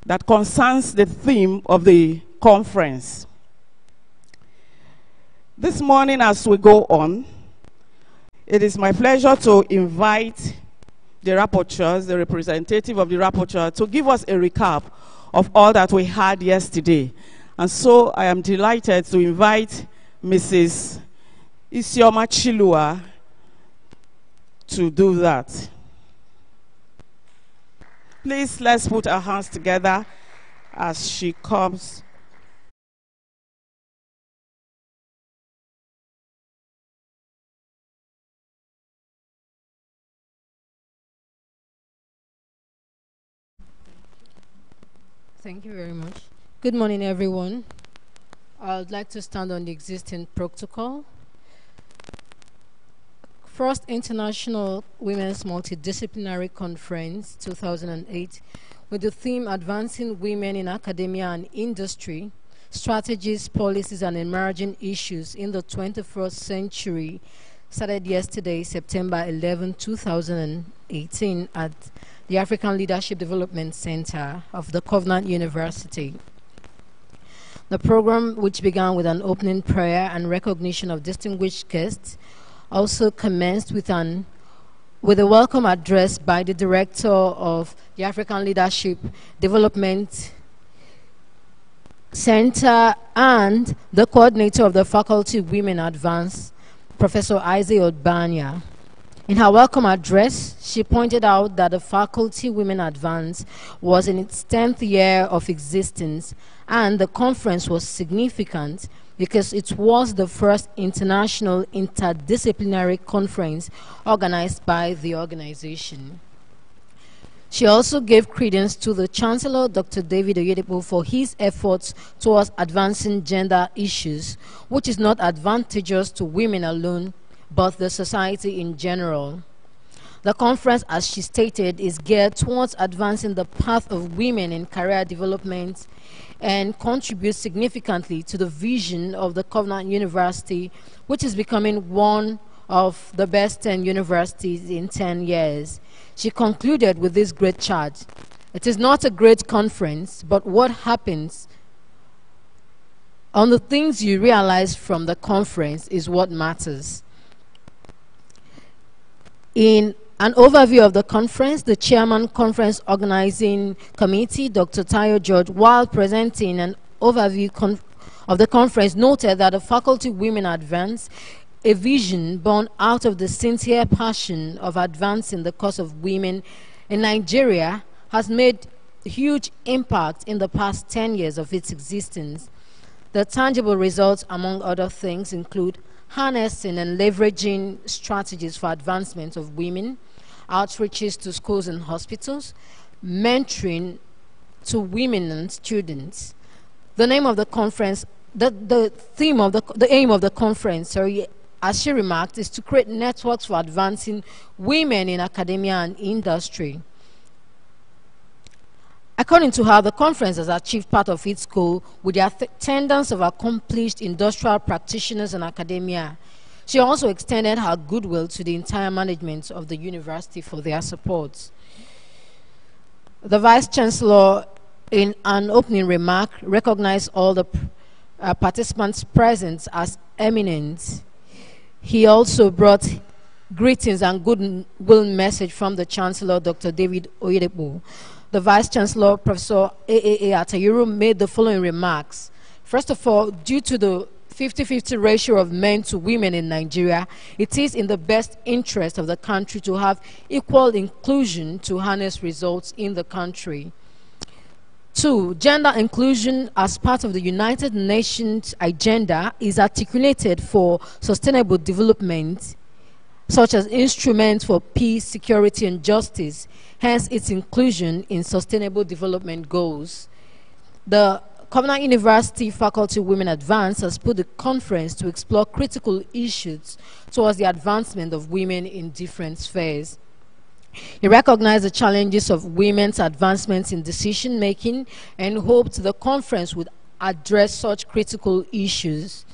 that concerns the theme of the conference. This morning, as we go on, it is my pleasure to invite the rapporteurs, the representative of the rapporteur, to give us a recap of all that we had yesterday. And so I am delighted to invite Mrs. Isioma Chilua to do that. Please, let's put our hands together as she comes. Thank you very much. Good morning, everyone. I would like to stand on the existing protocol. First International Women's Multidisciplinary Conference 2008 with the theme Advancing Women in Academia and Industry, Strategies, Policies and Emerging Issues in the 21st Century started yesterday, September 11, 2018 at the African Leadership Development Center of the Covenant University. The program, which began with an opening prayer and recognition of distinguished guests, also commenced with a welcome address by the director of the African Leadership Development Center and the coordinator of the Faculty Women Advance, Professor Isaac Odbanya. In her welcome address, she pointed out that the Faculty Women Advance was in its 10th year of existence, and the conference was significant because it was the first international interdisciplinary conference organized by the organization. She also gave credence to the Chancellor, Dr. David Oyedepo, for his efforts towards advancing gender issues, which is not advantageous to women alone, but the society in general. The conference, as she stated, is geared towards advancing the path of women in career development and contributes significantly to the vision of the Covenant University, which is becoming one of the best 10 universities in 10 years. She concluded with this great charge: it is not a great conference, but what happens on the things you realize from the conference is what matters. In an overview of the conference, the Chairman Conference Organizing Committee, Dr. Tayo George, while presenting an overview of the conference, noted that the Faculty Women Advance, a vision born out of the sincere passion of advancing the cause of women in Nigeria, has made a huge impact in the past 10 years of its existence. The tangible results, among other things, include harnessing and leveraging strategies for advancement of women, outreaches to schools and hospitals, mentoring to women and students. The name of the conference, the aim of the conference, as she remarked, is to create networks for advancing women in academia and industry. According to her, the conference has achieved part of its goal with the attendance of accomplished industrial practitioners in academia. She also extended her goodwill to the entire management of the university for their support. The Vice Chancellor, in an opening remark, recognized all the participants present as eminent. He also brought greetings and goodwill message from the Chancellor, Dr. David Oyedepo. The Vice Chancellor, Professor A.A.A. Atayuru, made the following remarks. First of all, due to the 50-50 ratio of men to women in Nigeria, it is in the best interest of the country to have equal inclusion to harness results in the country. 2, gender inclusion as part of the United Nations agenda is articulated for sustainable development, such as instruments for peace, security, and justice, hence its inclusion in sustainable development goals. The Covenant University Faculty Women Advance has put the conference to explore critical issues towards the advancement of women in different spheres. He recognized the challenges of women's advancements in decision-making and hoped the conference would address such critical issues,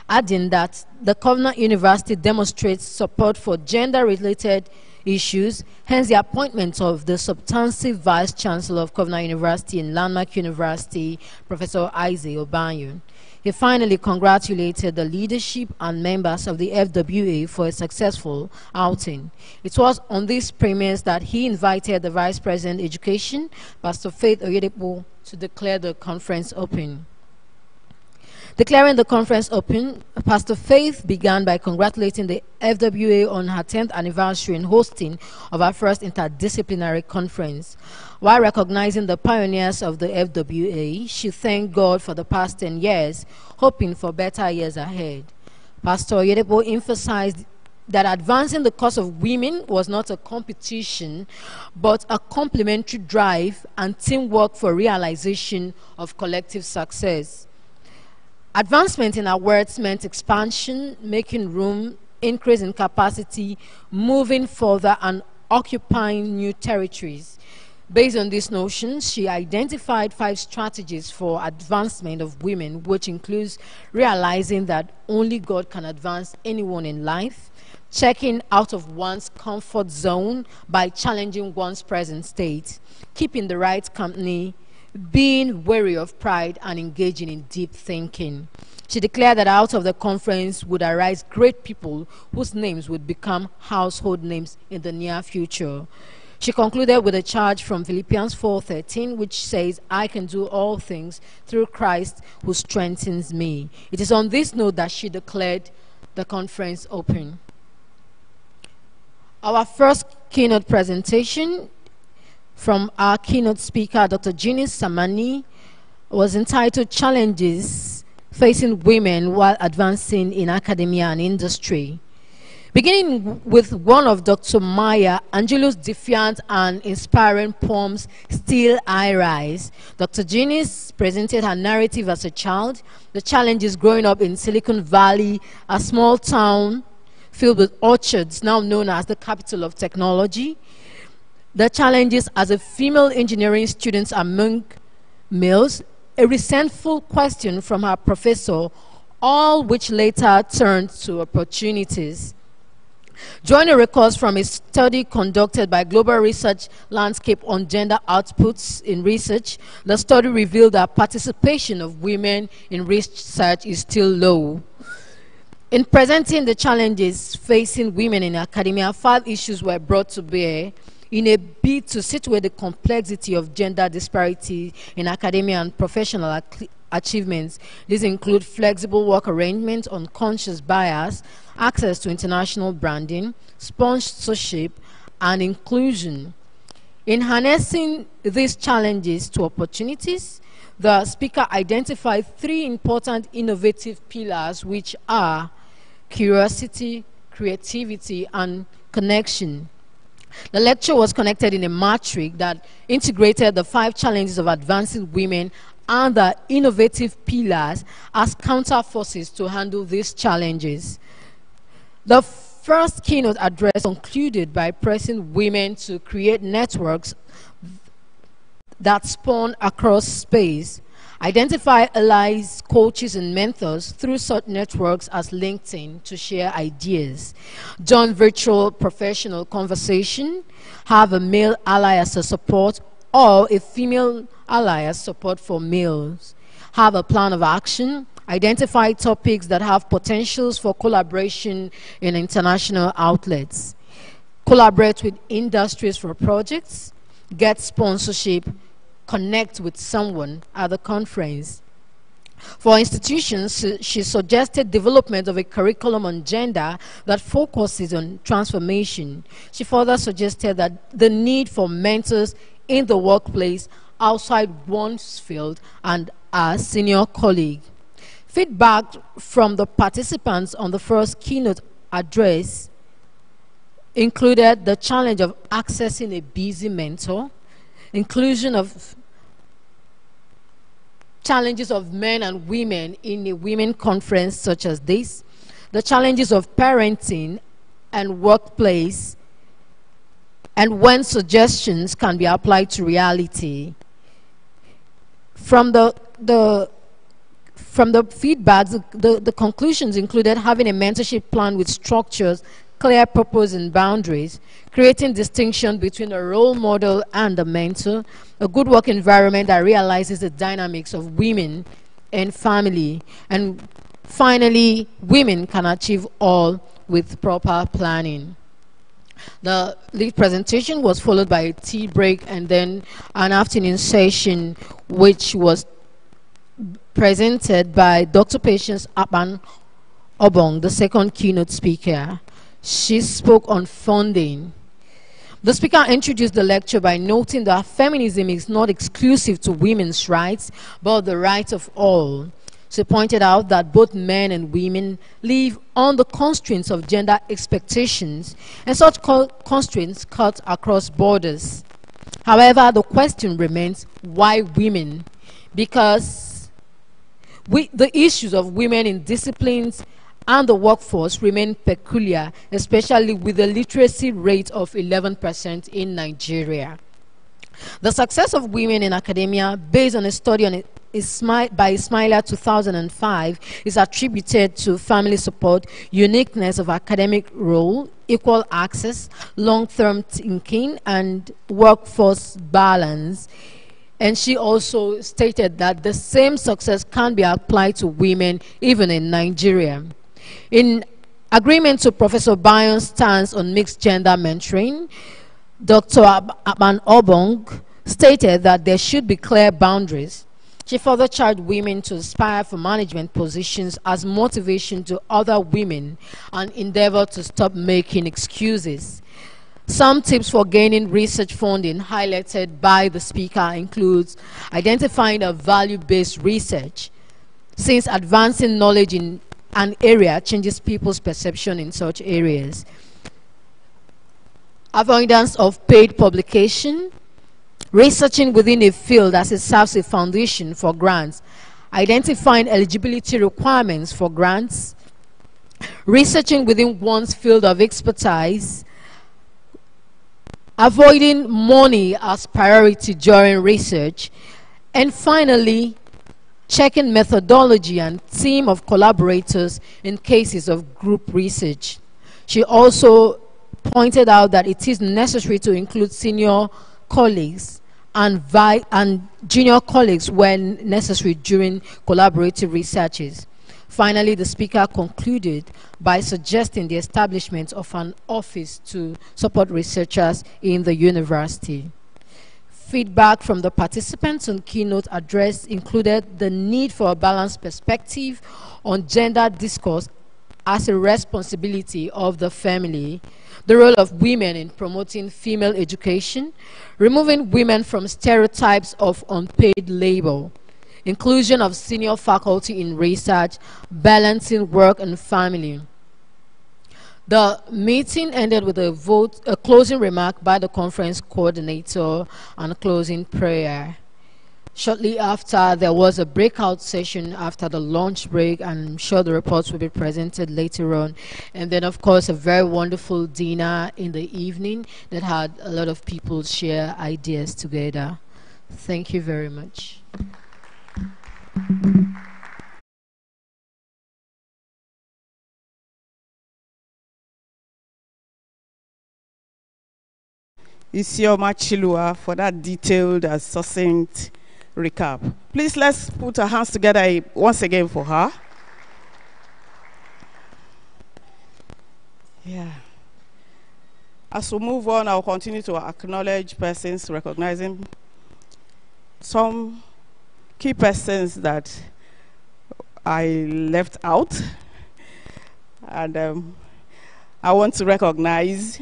adding that the Covenant University demonstrates support for gender-related issues, hence the appointment of the substantive Vice Chancellor of Covenant University and Landmark University, Professor Isaac Obanyo. He finally congratulated the leadership and members of the FWA for a successful outing. It was on this premise that he invited the Vice President Education, Pastor Faith Oyedepo, to declare the conference open. Declaring the conference open, Pastor Faith began by congratulating the FWA on her 10th anniversary in hosting of our first interdisciplinary conference. While recognizing the pioneers of the FWA, she thanked God for the past 10 years, hoping for better years ahead. Pastor Oyedepo emphasized that advancing the cause of women was not a competition, but a complementary drive and teamwork for realization of collective success. Advancement in our words meant expansion, making room, increase in capacity, moving further, and occupying new territories. Based on these notions, she identified 5 strategies for advancement of women, which includes realizing that only God can advance anyone in life, checking out of one's comfort zone by challenging one's present state, keeping the right company, being wary of pride, and engaging in deep thinking. She declared that out of the conference would arise great people whose names would become household names in the near future. She concluded with a charge from Philippians 4:13, which says, "I can do all things through Christ who strengthens me." It is on this note that she declared the conference open. Our first keynote presentation from our keynote speaker, Dr. Jeannie Samani, was entitled "Challenges Facing Women While Advancing in Academia and Industry." Beginning with one of Dr. Maya Angelou's defiant and inspiring poems, "Still I Rise," Dr. Jeannie presented her narrative as a child, the challenges growing up in Silicon Valley, a small town filled with orchards now known as the capital of technology, the challenges as a female engineering student among males, a resentful question from her professor, all which later turned to opportunities. Drawing a recourse from a study conducted by Global Research Landscape on gender outputs in research, the study revealed that participation of women in research is still low. In presenting the challenges facing women in academia, 5 issues were brought to bear in a bid to situate the complexity of gender disparity in academia and professional achievements. These include flexible work arrangements, unconscious bias, access to international branding, sponsorship, and inclusion. In harnessing these challenges to opportunities, the speaker identified 3 important innovative pillars, which are curiosity, creativity, and connection. The lecture was connected in a matrix that integrated the 5 challenges of advancing women and the innovative pillars as counter forces to handle these challenges. The first keynote address concluded by pressing women to create networks that span across space, identify allies, coaches, and mentors through such networks as LinkedIn to share ideas, join virtual professional conversation, have a male ally as a support or a female ally as support for males, have a plan of action, identify topics that have potentials for collaboration in international outlets, collaborate with industries for projects, get sponsorship, connect with someone at the conference. For institutions, she suggested development of a curriculum on gender that focuses on transformation. She further suggested that the need for mentors in the workplace outside one's field and a senior colleague. Feedback from the participants on the first keynote address included the challenge of accessing a busy mentor, inclusion of challenges of men and women in a women conference such as this, the challenges of parenting and workplace, and when suggestions can be applied to reality. From the feedback, the conclusions included having a mentorship plan with structures, clear purpose and boundaries, creating distinction between a role model and a mentor, a good work environment that realizes the dynamics of women and family, and finally, women can achieve all with proper planning. The lead presentation was followed by a tea break and then an afternoon session, which was presented by Dr. Patience Aban Obong, the second keynote speaker. She spoke on funding. The speaker introduced the lecture by noting that feminism is not exclusive to women's rights, but the rights of all. She pointed out that both men and women live on the constraints of gender expectations, and such constraints cut across borders. However, the question remains, why women? Because the issues of women in disciplines and the workforce remain peculiar, especially with the literacy rate of 11% in Nigeria. The success of women in academia, based on a study on by Ismaila 2005, is attributed to family support, uniqueness of academic role, equal access, long-term thinking, and workforce balance. And she also stated that the same success can be applied to women even in Nigeria. In agreement to Professor Bayon's stance on mixed gender mentoring, Dr. Aban Obong stated that there should be clear boundaries. She further charged women to aspire for management positions as motivation to other women and endeavor to stop making excuses. Some tips for gaining research funding highlighted by the speaker includes identifying a value-based research, since advancing knowledge in an area changes people's perception in such areas. Avoidance of paid publication, researching within a field as it serves a foundation for grants, identifying eligibility requirements for grants, researching within one's field of expertise, avoiding money as priority during research, and finally, checking methodology and team of collaborators in cases of group research. She also pointed out that it is necessary to include senior colleagues and junior colleagues when necessary during collaborative researches. Finally, the speaker concluded by suggesting the establishment of an office to support researchers in the university. Feedback from the participants on keynote address included the need for a balanced perspective on gender discourse as a responsibility of the family, the role of women in promoting female education, removing women from stereotypes of unpaid labor, inclusion of senior faculty in research, balancing work and family. The meeting ended with a closing remark by the conference coordinator and a closing prayer. Shortly after, there was a breakout session after the lunch break, and I'm sure the reports will be presented later on. And then, of course, a very wonderful dinner in the evening that had a lot of people share ideas together. Thank you very much. Isioma Chilua for that detailed and succinct recap. Please, let's put our hands together once again for her. Yeah. As we move on, I'll continue to acknowledge persons, recognizing some key persons that I left out. And I want to recognize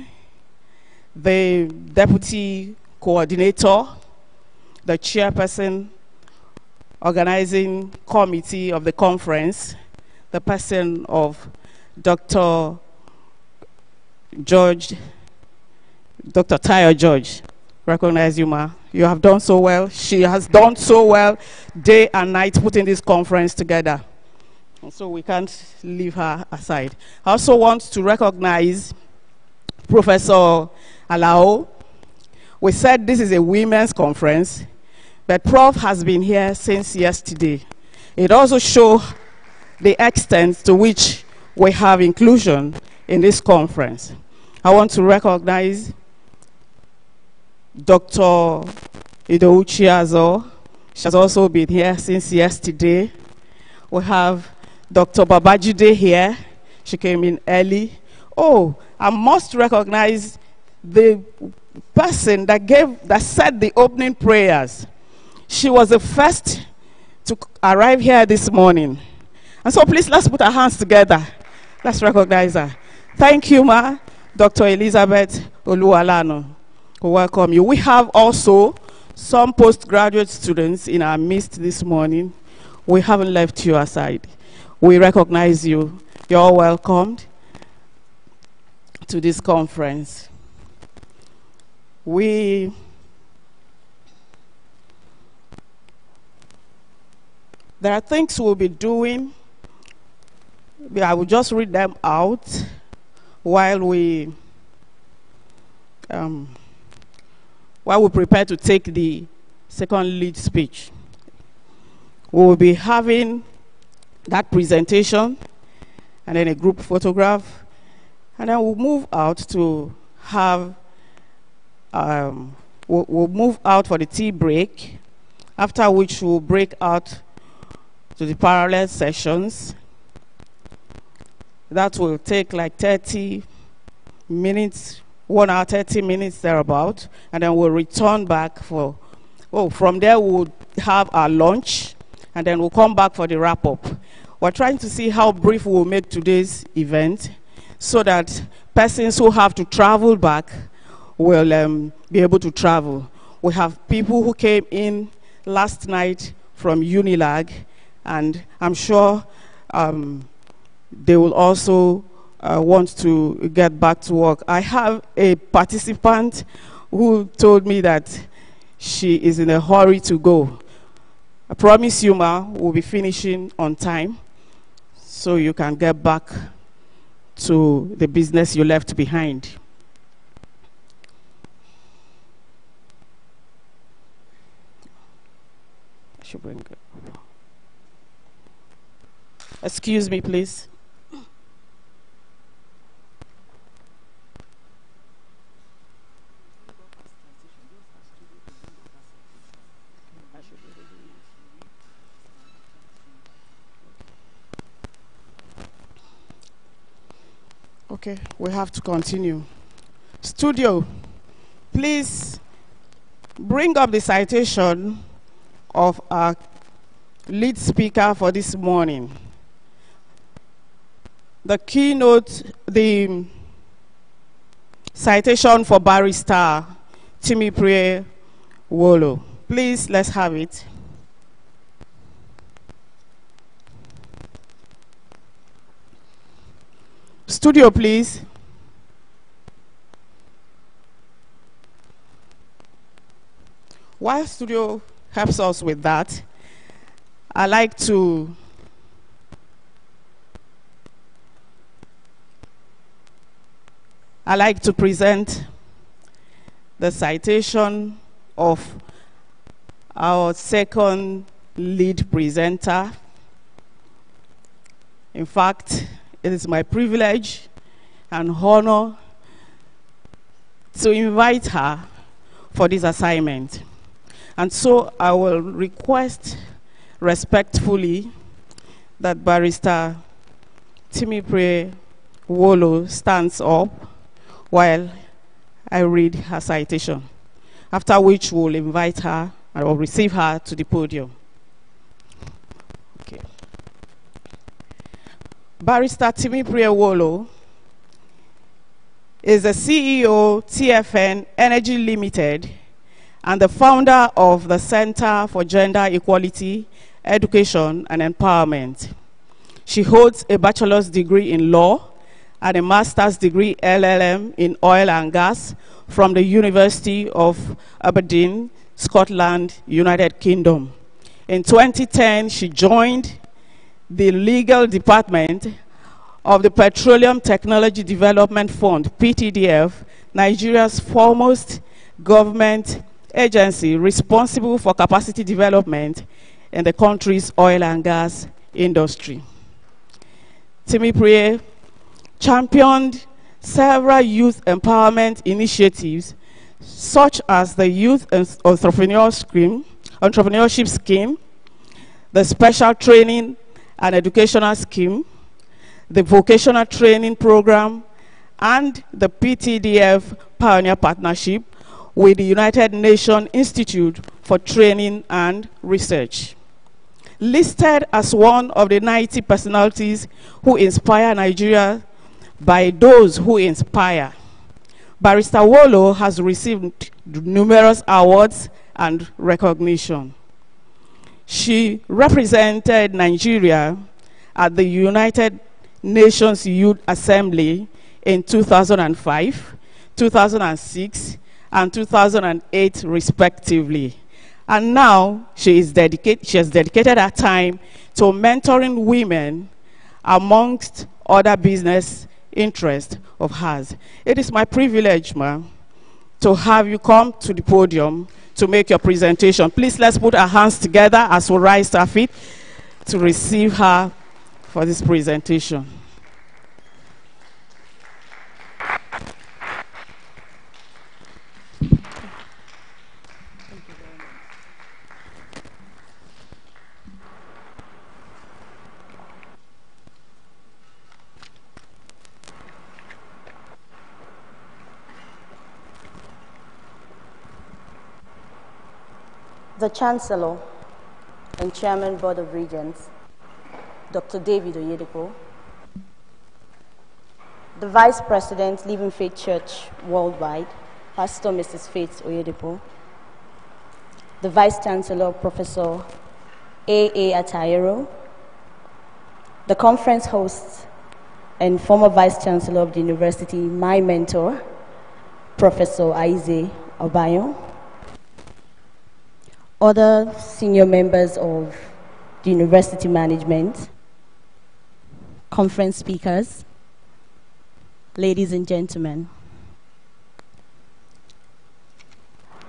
the deputy coordinator, the chairperson, organizing committee of the conference, the person of Dr. George, Dr. Tayo George. Recognize you, ma. You have done so well. She has done so well day and night putting this conference together. And so we can't leave her aside. I also want to recognize Professor Alao. We said this is a women's conference, but Prof has been here since yesterday. It also shows the extent to which we have inclusion in this conference. I want to recognize Dr. Idouchi Azo. She has also been here since yesterday. We have Dr. Babajide here. She came in early. Oh, I must recognize the person that said the opening prayers. She was the first to arrive here this morning. And so please, let's put our hands together. Let's recognize her. Thank you, ma. Dr. Elizabeth Oluwalano. We welcome you. We have also some postgraduate students in our midst this morning. We haven't left you aside. We recognize you. You're all welcomed to this conference. There are things we'll be doing. I will just read them out while we prepare to take the second lead speech. We will be having that presentation and then a group photograph, and then we'll move out to have we'll move out for the tea break, after which we'll break out to the parallel sessions. That will take like 30 minutes, 1 hour, 30 minutes thereabout, and then we'll return back for, from there we'll have our lunch, and then we'll come back for the wrap-up. We're trying to see how brief we'll make today's event so that persons who have to travel back will be able to travel. We have people who came in last night from Unilag, and I'm sure they will also want to get back to work. I have a participant who told me that she is in a hurry to go. I promise you, ma, we'll be finishing on time so you can get back to the business you left behind. I should bring it. Excuse me, please. Okay, we have to continue. Studio, please bring up the citation of our lead speaker for this morning. The keynote, the citation for Barrister Timiprie Wolo. Please, let's have it. Studio, please. While studio helps us with that, I like to present the citation of our second lead presenter. In fact, it is my privilege and honor to invite her for this assignment. And so I will request respectfully that Barrister Timiprie Wolo stands up while I read her citation, after which we'll invite her or receive her to the podium. Okay. Barrister Timiprie Wolo is the CEO, TFN Energy Limited, and the founder of the Center for Gender Equality, Education and Empowerment. She holds a bachelor's degree in law and a master's degree LLM in oil and gas from the University of Aberdeen, Scotland, United Kingdom. In 2010, she joined the legal department of the Petroleum Technology Development Fund, PTDF, Nigeria's foremost government agency responsible for capacity development in the country's oil and gas industry. Timiprie championed several youth empowerment initiatives, such as the Youth Entrepreneurship Scheme, the Special Training and Educational Scheme, the Vocational Training Program, and the PTDF Pioneer Partnership with the United Nations Institute for Training and Research. Listed as one of the 90 personalities who inspire Nigeria by those who inspire, Barrister Wolo has received numerous awards and recognition. She represented Nigeria at the United Nations Youth Assembly in 2005, 2006, and 2008 respectively. And now she has dedicated her time to mentoring women amongst other business interests of hers. It is my privilege, ma'am, to have you come to the podium to make your presentation. Please, let's put our hands together as we rise to our feet to receive her for this presentation. The Chancellor and Chairman Board of Regents, Dr. David Oyedepo, the Vice President, Living Faith Church Worldwide, Pastor Mrs. Faith Oyedepo, the Vice Chancellor, Professor A.A. Atayero, the conference host and former Vice Chancellor of the university, my mentor, Professor Aize Obayo, other senior members of the university management, conference speakers, ladies and gentlemen.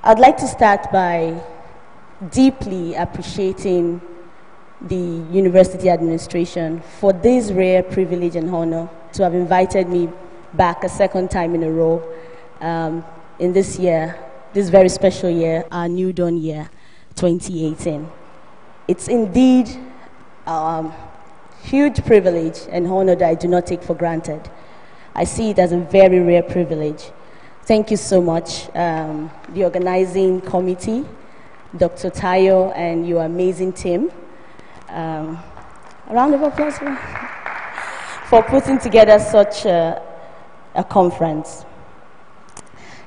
I'd like to start by deeply appreciating the university administration for this rare privilege and honor to have invited me back a second time in a row in this year, this very special year, our new dawn year, 2018. It's indeed a huge privilege and honor that I do not take for granted. I see it as a very rare privilege. Thank you so much, the organizing committee, Dr. Tayo and your amazing team. A round of applause for putting together such a conference.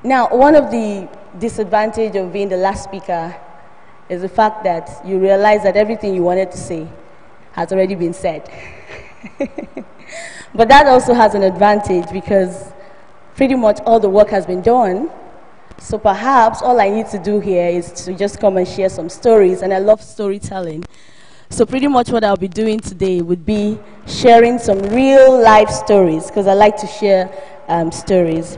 Now, one of the disadvantages of being the last speaker is the fact that you realize that everything you wanted to say has already been said. But that also has an advantage because pretty much all the work has been done. So perhaps all I need to do here is to just come and share some stories, and I love storytelling. So pretty much what I'll be doing today would be sharing some real life stories, because I like to share stories.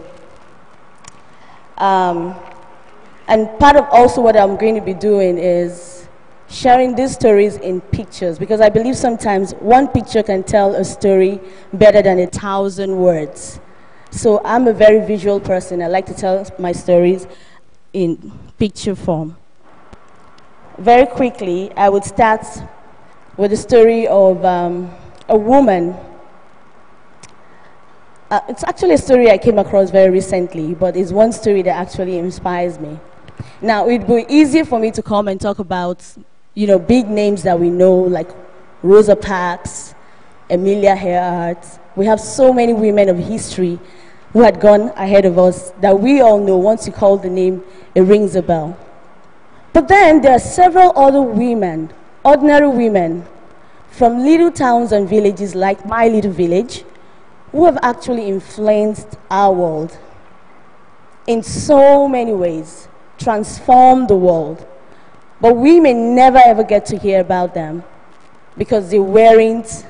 And part of also what I'm going to be doing is sharing these stories in pictures, because I believe sometimes one picture can tell a story better than 1,000 words. So I'm a very visual person. I like to tell my stories in picture form. Very quickly, I would start with the story of a woman. It's actually a story I came across very recently, but it's one story that actually inspires me. Now, it would be easier for me to come and talk about, big names that we know, like Rosa Parks, Amelia Earhart. We have so many women of history who had gone ahead of us that we all know. Once you call the name, it rings a bell. But then there are several other women, ordinary women, from little towns and villages like my little village, who have actually influenced our world in so many ways, transformed the world. But we may never ever get to hear about them because they weren't,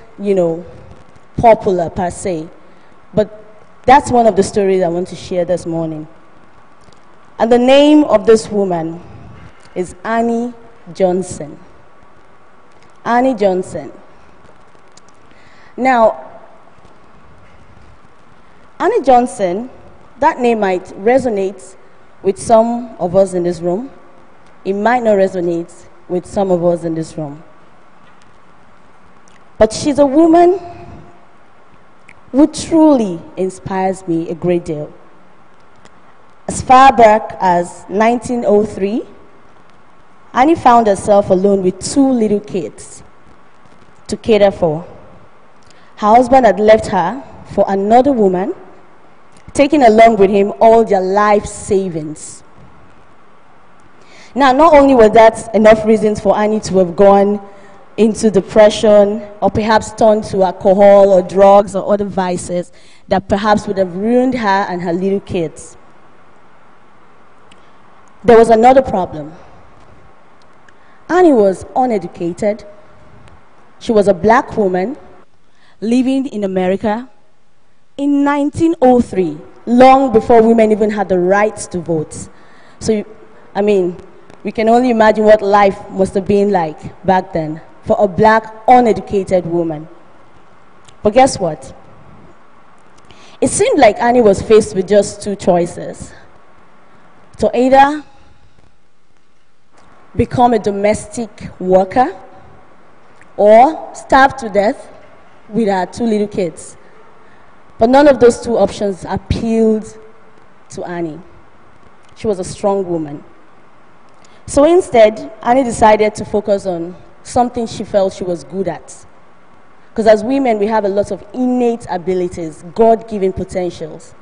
popular per se. But that's one of the stories I want to share this morning. And the name of this woman is Annie Johnson. Annie Johnson. Now, Annie Johnson, that name might resonate with some of us in this room. It might not resonate with some of us in this room. But she's a woman who truly inspires me a great deal. As far back as 1903, Annie found herself alone with 2 little kids to cater for. Her husband had left her for another woman, taking along with him all their life savings. Now, not only were that enough reasons for Annie to have gone into depression or perhaps turned to alcohol or drugs or other vices that perhaps would have ruined her and her little kids. There was another problem. Annie was uneducated. She was a black woman living in America in 1903, long before women even had the rights to vote. So, we can only imagine what life must have been like back then for a black, uneducated woman. But guess what? It seemed like Annie was faced with just 2 choices. To either become a domestic worker or starve to death with her 2 little kids. But none of those 2 options appealed to Annie. She was a strong woman. So instead, Annie decided to focus on something she felt she was good at. Because as women, we have a lot of innate abilities, God-given potentials.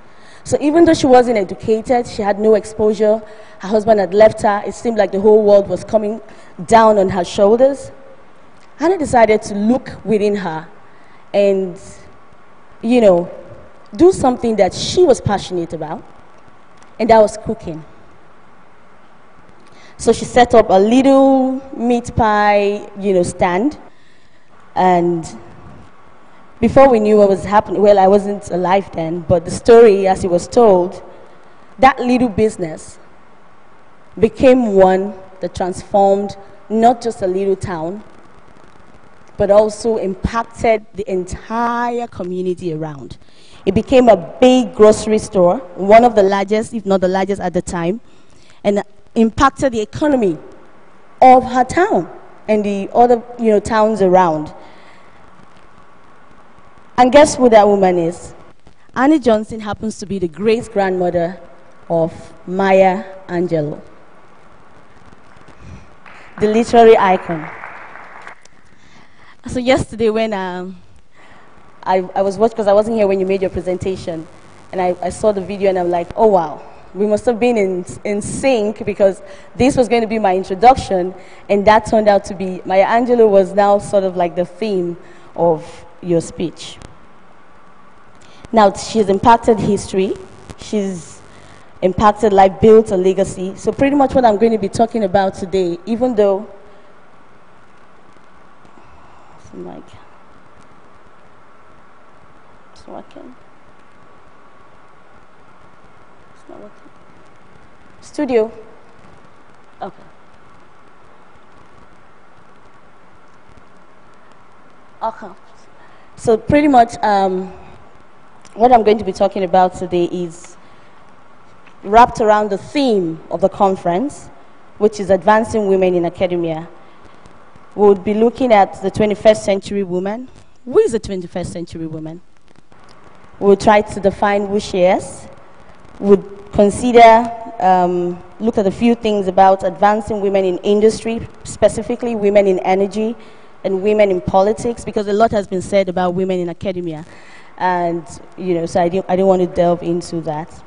So even though she wasn't educated, she had no exposure, her husband had left her, it seemed like the whole world was coming down on her shoulders, Annie decided to look within her and, do something that she was passionate about, and that was cooking. So she set up a little meat pie, stand, and before we knew what was happening, well, I wasn't alive then, but the story, as it was told, that little business became one that transformed not just a little town, but also impacted the entire community around. It became a big grocery store, one of the largest, if not the largest at the time, and impacted the economy of her town and the other towns around. And guess who that woman is? Annie Johnson happens to be the great-grandmother of Maya Angelou, the literary icon. So yesterday when I was watching, because I wasn't here when you made your presentation, and I saw the video and I'm like, oh wow, we must have been in sync, because this was going to be my introduction, and that turned out to be, Maya Angelou was now sort of like the theme of your speech. Now, she's impacted history, she's impacted life, built a legacy. So pretty much what I'm going to be talking about today, even though, mic, it's working. It's not working. Studio. Okay. Okay. So pretty much what I'm going to be talking about today is wrapped around the theme of the conference, which is Advancing Women in Academia. We'll be looking at the 21st century woman. Who is a 21st century woman? We'll try to define who she is. We'll consider, look at a few things about advancing women in industry, specifically women in energy and women in politics, because a lot has been said about women in academia. And, so I didn't want to delve into that.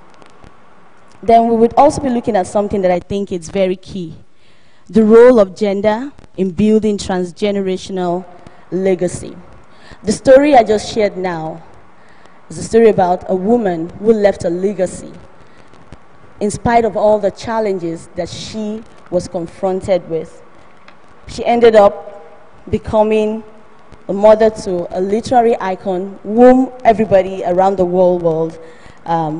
Then we would also be looking at something that I think is very key: the role of gender in building transgenerational legacy. The story I just shared now is a story about a woman who left a legacy in spite of all the challenges that she was confronted with. She ended up becoming a mother to a literary icon whom everybody around the world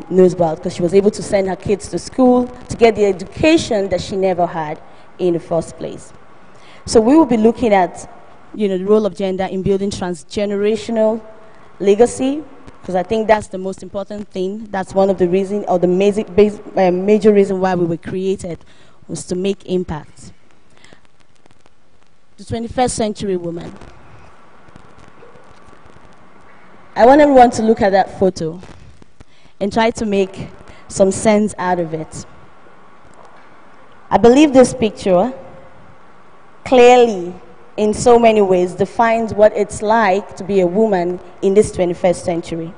knows about, because she was able to send her kids to school to get the education that she never had in the first place. So we will be looking at the role of gender in building transgenerational legacy, because I think that's the most important thing. That's one of the reasons, or the major reason why we were created, was to make impact. The 21st century woman. I want everyone to look at that photo and try to make some sense out of it. I believe this picture clearly, in so many ways, defines what it's like to be a woman in this 21st century.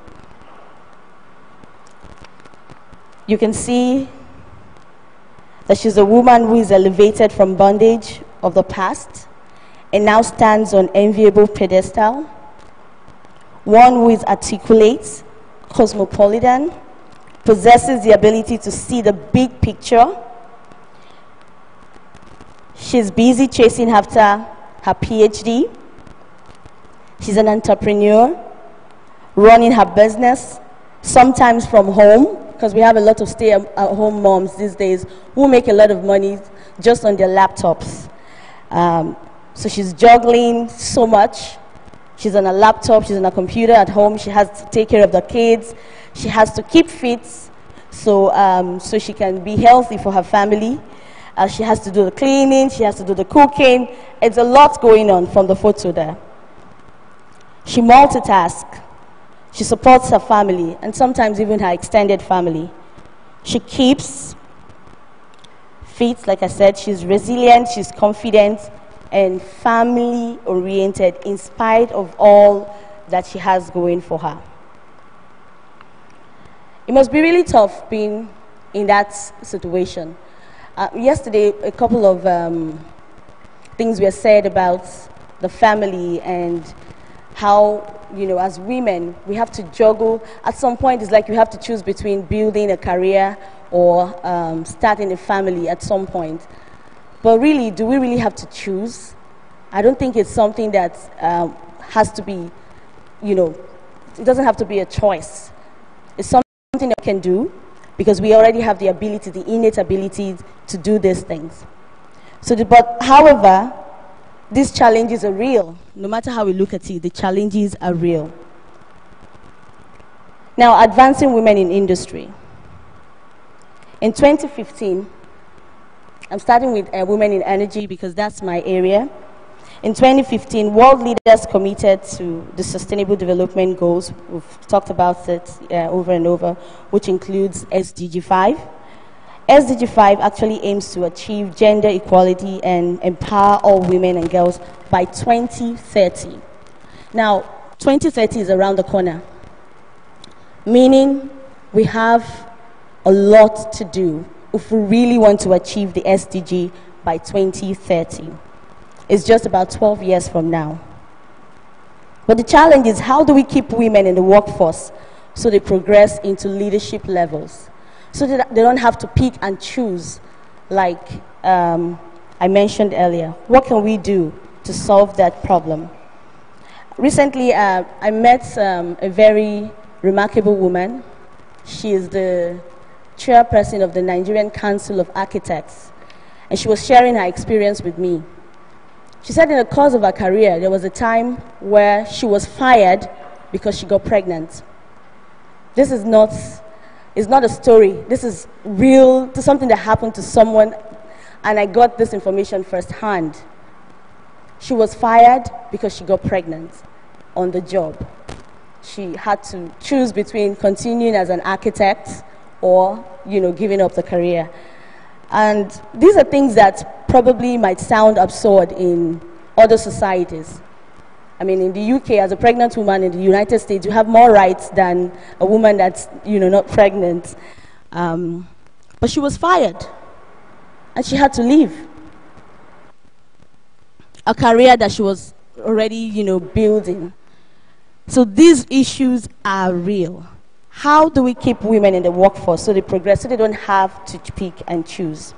You can see that she's a woman who is elevated from bondage of the past and now stands on enviable pedestal. One who is articulate, cosmopolitan, possesses the ability to see the big picture. She's busy chasing after her PhD. She's an entrepreneur, running her business, sometimes from home, because we have a lot of stay-at-home moms these days who make a lot of money just on their laptops. So she's juggling so much. She's on a laptop, she's on a computer at home, she has to take care of the kids, she has to keep fit so she can be healthy for her family. She has to do the cleaning, she has to do the cooking. It's a lot going on from the photo there. She multitasks. She supports her family and sometimes even her extended family. She keeps fit, like I said, she's resilient, she's confident, and family-oriented in spite of all that she has going for her. It must be really tough being in that situation. Yesterday, a couple of things were said about the family and how, you know, as women, we have to juggle. At some point, it's like you have to choose between building a career or starting a family at some point. But really, do we really have to choose? I don't think it's something that has to be, you know, it doesn't have to be a choice. It's something that we can do because we already have the ability, the innate ability to do these things. But however, these challenges are real. No matter how we look at it, the challenges are real. Now, advancing women in industry. In 2015, I'm starting with women in energy because that's my area. In 2015, world leaders committed to the Sustainable Development Goals. We've talked about it over and over, which includes SDG 5. SDG 5 actually aims to achieve gender equality and empower all women and girls by 2030. Now, 2030 is around the corner, meaning we have a lot to do if we really want to achieve the SDG by 2030. It's just about 12 years from now. But the challenge is, how do we keep women in the workforce so they progress into leadership levels, so that they don't have to pick and choose like I mentioned earlier? What can we do to solve that problem? Recently, I met a very remarkable woman. She is the chairperson of the Nigerian Council of Architects, and she was sharing her experience with me. She said in the course of her career, there was a time where she was fired because she got pregnant. This is not a story. This is real, this is something that happened to someone, and I got this information firsthand. She was fired because she got pregnant on the job. She had to choose between continuing as an architect or, you know, giving up the career. And these are things that probably might sound absurd in other societies. I mean, in the UK, as a pregnant woman in the United States, you have more rights than a woman that's, you know, not pregnant. But she was fired, and she had to leave a career that she was already, you know, building. So these issues are real. How do we keep women in the workforce so they progress, so they don't have to pick and choose?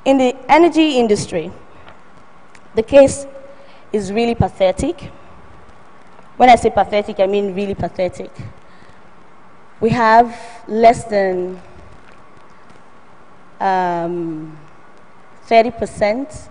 In the energy industry, the case is really pathetic. When I say pathetic, I mean really pathetic. We have less than 30%